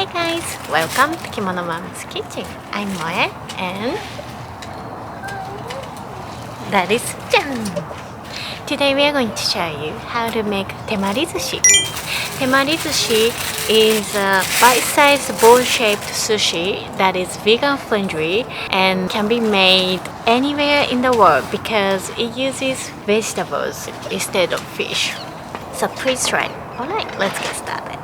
Hey guys, welcome to Kimono Mom's Kitchen. I'm Moe and that is Chan. Today we are going to show you how to make Temari Sushi. Temari Sushi is a bite-sized bowl-shaped sushi that is vegan friendly and can be made anywhere in the world because it uses vegetables instead of fish. So please try. Alright, let's get started.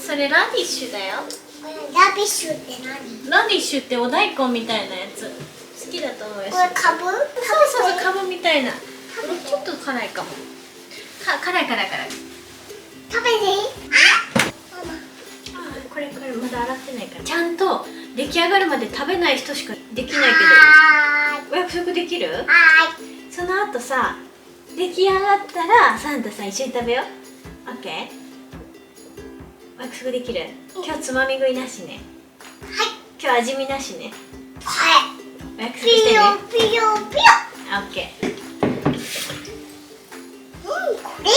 それラディッシュだよ。ラディッシュって何？ラディッシュってお大根みたいなやつ。好きだと思うよ。これカブ？そうそうそう、カブみたいな。ちょっと辛いかも。辛い。食べていい？これまだ洗ってないから。ちゃんと出来上がるまで食べない人しかできないけど。お約束できる？はい。その後さ、出来上がったらサンタさん一緒に食べよう。オッケー？お約束できる？今日つまみ食いなしね。はい。今日味見なしね。はい。お約束してね。ピヨピヨ。オッケー。これ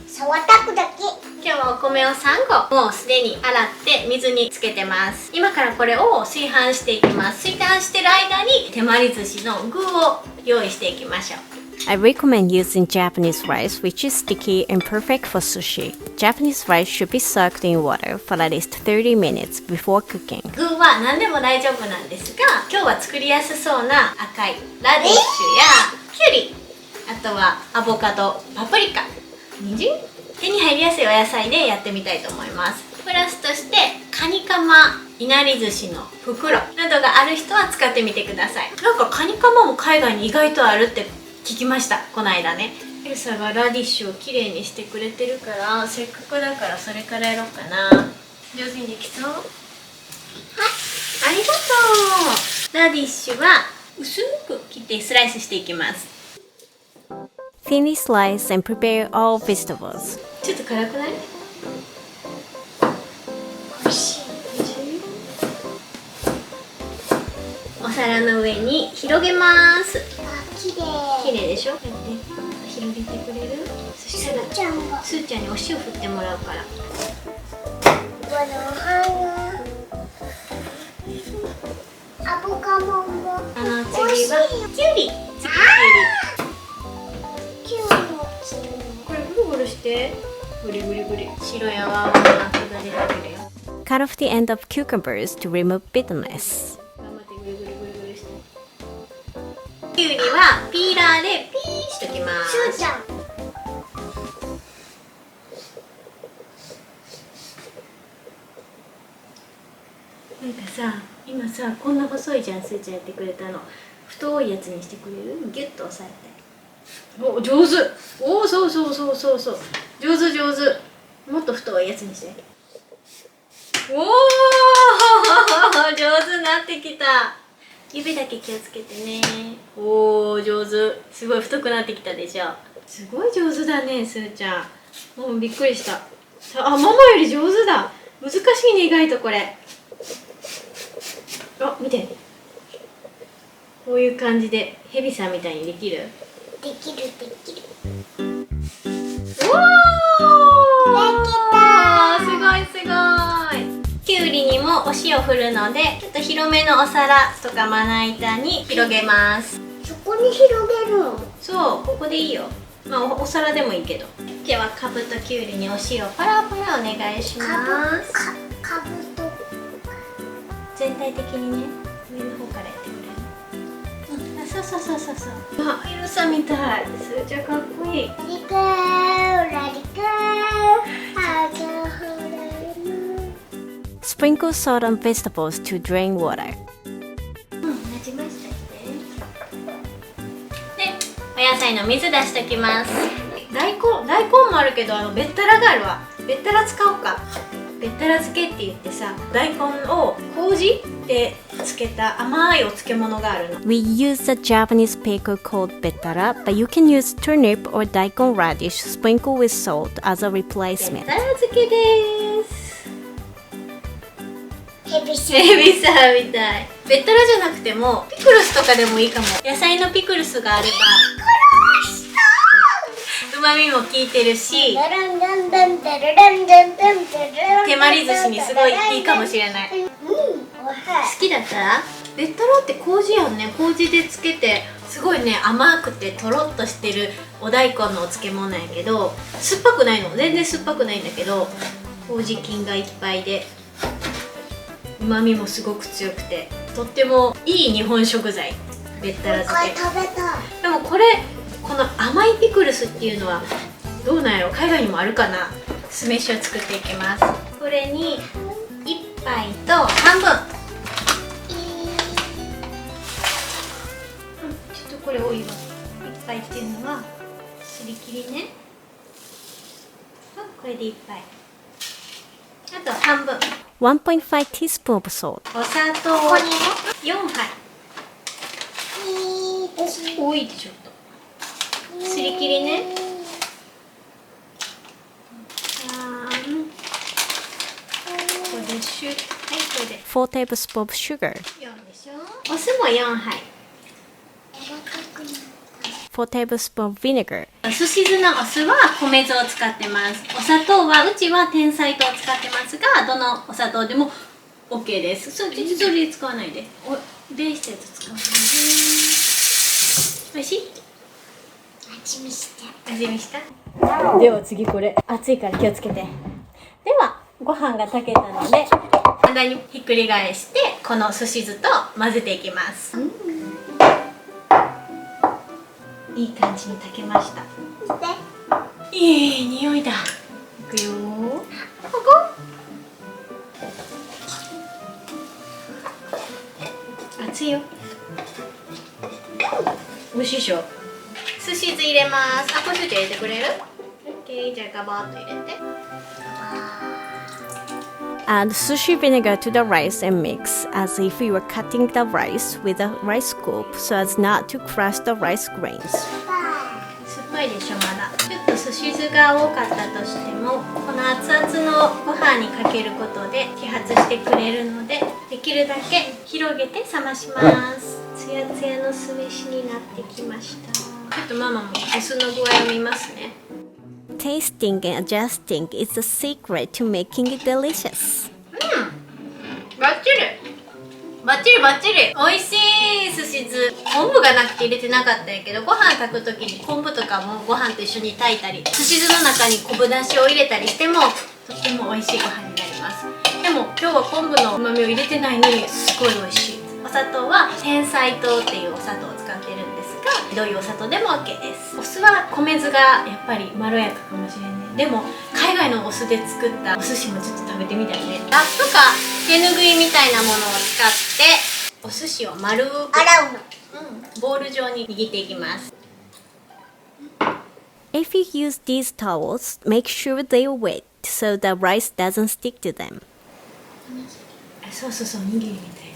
触ったくだけ。今日はお米を3合もうすでに洗って水につけてます。今からこれを炊飯していきます。炊飯してる間に手まり寿司の具を用意していきましょう。I recommend using Japanese rice, which is sticky and perfect for sushi. Japanese rice should be soaked in water for at least 30 minutes before cooking. 具は何でも大丈夫なんですが、今日は作りやすそうな赤いラディッシュやキュウリ、あとはアボカド、パプリカ、人参、手に入りやすいお野菜でやってみたいと思います。プラスとしてカニカマ、いなり寿司の袋などがある人は使ってみてください。なんかカニカマも海外に意外とあるって聞きました、この間ね。エルサがラディッシュをきれいにしてくれてるから、せっかくだからそれからやろうかな。上手にできそう？はい、ありがとう。ラディッシュは薄く切ってスライスしていきます。Thinly slice and prepare all vegetables. ちょっと辛くない？おいしい。お皿の上に広げます。きれいでしょ。こうやって広げてくれる？そしたらスーちゃんにお塩振ってもらうから。アボカドも次はキュウリ。これぐるぐるしてぐり。白やわわなが出てくるよ。Cut off the end of cucumbers to remove bitterness. キュウリはピーラーでピーしときます。しゅうちゃん。なんかさ、今さ、こんな細いじゃん、すーちゃんやってくれたの。太いやつにしてくれる？ギュッと押さえて。お、上手。お、そう。上手。もっと太いやつにして。おお、上手になってきた。指だけ気をつけてね。おー、上手。すごい太くなってきたでしょ。すごい上手だね、すーちゃん。もうびっくりした。あ、ママより上手だ。難しいね、意外とこれ。あ、見て。こういう感じでヘビさんみたいにできる？できる。おー！できた！すごい。きゅうりにもお塩振るので、ちょっと広めのお皿とかまな板に広げます。そこに広げるの？そう、ここでいいよ。まあ お皿でもいいけど。ではかぶときゅうりにお塩パラパラお願いします。かぶと全体的にね、上の方からやってくれる。そう。あ、エルサみたい。すーちゃんかっこいい。Sprinkle salt on vegetables to drain water. なじましたね。で、お野菜の水出しときます。大根もあるけど、べったらがあるわ。べったら使おうか。べったら漬けって言ってさ、大根を麹で漬けた甘いお漬物があるの。We use a Japanese pickle called bettara, but you can use turnip or daikon radish sprinkled with salt as a replacement. べったら漬けです。ヘビさんみたい。べったらじゃなくてもピクルスとかでもいいかも。野菜のピクルスがあれば。まみも効いてるし、手手まり寿司にすごいいいかもしれない。好きだったらレッドロって麹やんね。麹でつけてすごいね、甘くてとろっとしてるお大根のお漬物なんやけど、酸っぱくないの。全然酸っぱくないんだけど、麹菌がいっぱいでうまみもすごく強くて、とってもいい日本食材、べったら漬け。食べたい。でもこれ、この甘いピクルスっていうのはどうなんやろ、海外にもあるかな。酢飯を作っていきます。これに1杯と半分、ちょっとこれ多いわ。1杯っていうのはすり切りね。これで1杯、あと半分。1.5 teaspoon of salt. お砂糖ここにね。 4杯。多いでちょっと。すり切りね。ここではい、これで4 tablespoons of sugar. 4でしょ。お酢も4杯。4 tablespoons of vinegar. すし酢のお酢は米酢を使ってます。お砂糖はうちは天才糖を使ってますが、どのお砂糖でも OK です。それで使わないで。ベースしたやつ使うね。おいしい？味見して。味見した？では次これ熱いから気をつけて。ではご飯が炊けたので、簡単にひっくり返してこのすし酢と混ぜていきます。いい感じに炊けました。いい匂いだ。いくよー。ここ熱いよ。美味しいでしょ。すし酢入れます。これ入れてくれる？ OK、 じゃあガバッと入れて。Add sushi vinegar to the rice and mix as if you were cutting the rice with a rice scoop so as not to crush the rice grains. 酸っぱいでしょ、まだ。ちょっとすし酢が多かったとしても、この熱々のご飯にかけることで揮発してくれるので、できるだけ広げて冷まします。つやつやの酢飯になってきました。ちょっとママもお酢の具合を見ますね。Tasting and adjusting is the secret to making it delicious. バッチリバッチリバッチリ、美味しいすし酢。昆布がなくて入れてなかったんやけど、ご飯炊く時に昆布とかもご飯と一緒に炊いたり、すし酢の中に昆布だしを入れたりしてもとっても美味しいご飯になります。でも今日は昆布の旨味を入れてないのにすごい美味しい。お砂糖は天才糖っていうお砂糖を使ってるんですが、どういうお砂糖でも OK です。お酢は米酢がやっぱりまろやかかもしれない。でも海外のお酢で作ったお寿司もちょっと食べてみたいね。ラップとか手ぬぐいみたいなものを使ってお寿司を丸く洗うの。ボール状に握っていきます。 If you use these towels, make sure they're wet so the rice doesn't stick to them. そうそうそう、おにぎりみたいなね。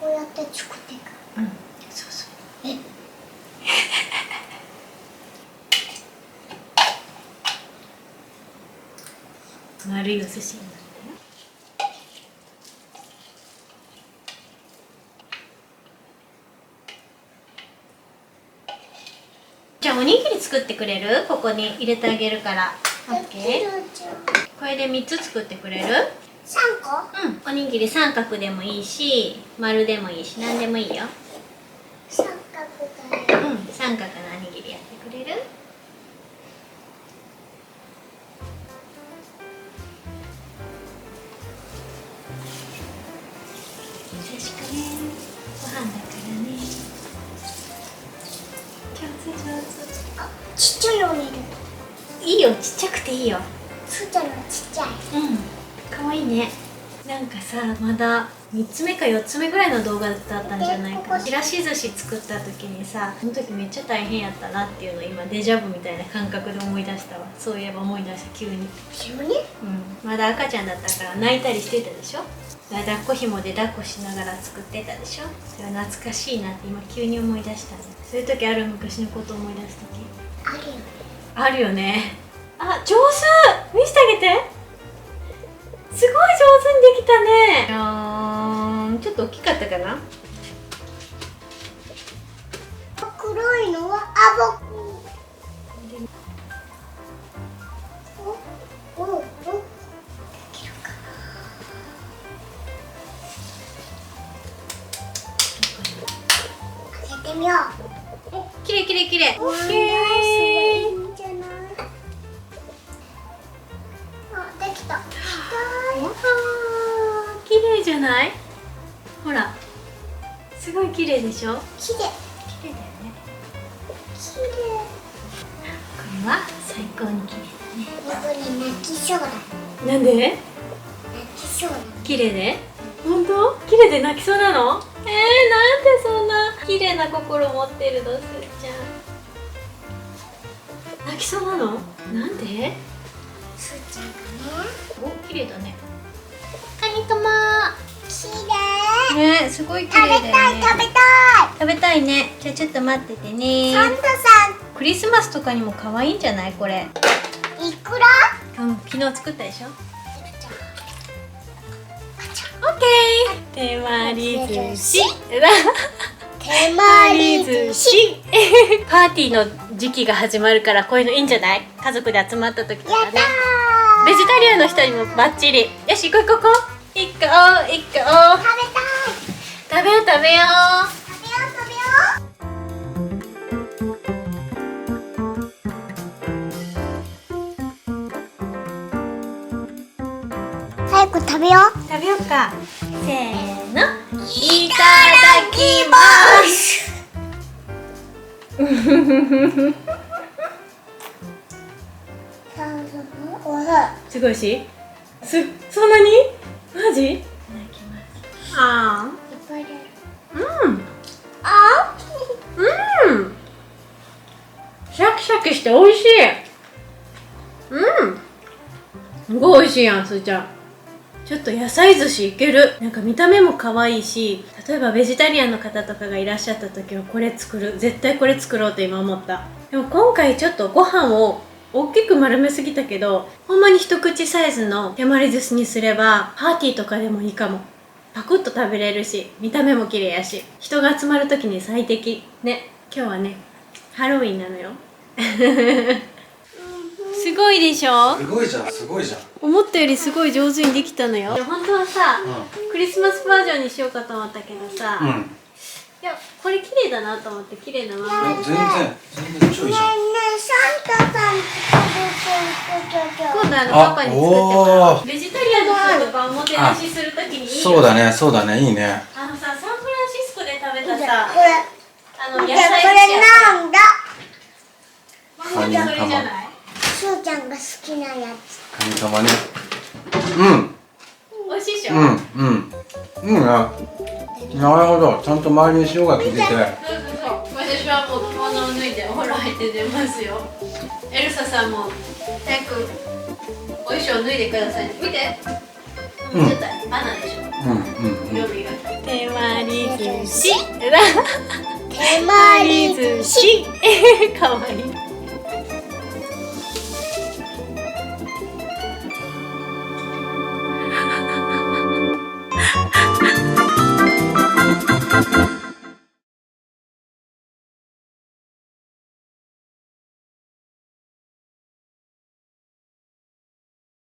こうやって作っていく。そうそう。丸いお寿司になったよ。じゃあおにぎり作ってくれる？ここに入れてあげるから。オッケー。これで3つ作ってくれる？ 3個？おにぎり三角でもいいし、丸でもいいし、何でもいいよ。三角だよ。三角のおにぎりやってくれる？優しくね。ご飯だからね。上手上手。ちっちゃいの入れる。いいよ、ちっちゃくていいよ。すーちゃんのちっちゃい。かわいいね。なんかさ、まだ3つ目か4つ目ぐらいの動画だったんじゃないかな。ちらし寿司作った時にさ、その時めっちゃ大変やったなっていうのを今デジャブみたいな感覚で思い出したわ。そういえば思い出した、急に。まだ赤ちゃんだったから泣いたりしてたでしょ。抱っこ紐で抱っこしながら作ってたでしょ。それは懐かしいなって今急に思い出したね。そういう時ある？昔のことを思い出す時あるよ。あるよね。あ、上手。見せてあげて。すごい上手にできたね。ちょっと大きかったかな。くる黒いのはおできるかな。開けてみよう。お、きれいきれいきれい。オッケー。すごいいいんじゃない。あ、できた。わー、きれいじゃない？ほら、すごいきれいでしょ？きれい。きれいだよね。きれい。これは最高にきれいだね。これ泣きそうだ。なんで？泣きそうだ。綺麗で？本当？綺麗で泣きそうなの？なんでそんな綺麗な心持ってるの、すーちゃん。泣きそうなの？なんで？すーちゃんがね。お、綺麗だね。カニカマ。きれい。ね、すごい綺食べ麗だよね。たい食べたい。食べたいね。じゃあちょっと待っててね。サンタさクリスマスとかにも可愛いんじゃないこれ？んいくら？うん、昨日作ったでしょ？オッケー。手まり寿司。手まり寿司。パーティーの時期が始まるからこういうのいいんじゃない？家族で集まった時とかね。やったー。ベジタリアンの人にもバッチリ。よし、行こう行こう。行こう行こう。食べたい。食べよう食べよう。食べよう食べよう。早く食べよう。食べようか。せーの。いただきます。おいしい。すごいし。そんなに？マジ？いただきます。あいっぱい入れる。ー。うん。あうん。シャキシャキして美味しい。うん。すごい美味しいやん、すーちゃん。ちょっと野菜寿司いける。なんか見た目も可愛いし、例えばベジタリアンの方とかがいらっしゃった時はこれ作る。絶対これ作ろうと今思った。でも今回ちょっとご飯を大きく丸めすぎたけど、ほんまに一口サイズの手まり寿司にすればパーティーとかでもいいかも。パクッと食べれるし、見た目も綺麗やし、人が集まる時に最適ね。今日はね、ハロウィンなのよ。すごいでしょ？すごいじゃん、すごいじゃん。思ったよりすごい上手にできたのよ。本当はさ、クリスマスバージョンにしようかと思ったけどさ、いや、これ綺麗だなと思って、綺麗なままで。全然ちょいじゃん。ねえねえ、サンタさん今度パパに作ってもらおう。ベジタリアンの人とかおもてなしするときにいいよ。そうだね、そうだね、いいね。サンフランシスコで食べたさ、これ野これ菜寿司なんだ。それじゃない？しょうちゃんが好きなやつ。カニカマね。美味しいでしょ？いいね。なるほど、ちゃんと周りに塩が効いてて。そう。私はもう着物を脱いでお風呂入って出ますよ。エルサさんも早くお衣装脱いでください。見て。ちょっとバナでしょ。予備が。手まり寿司。手まり寿司。かわいい。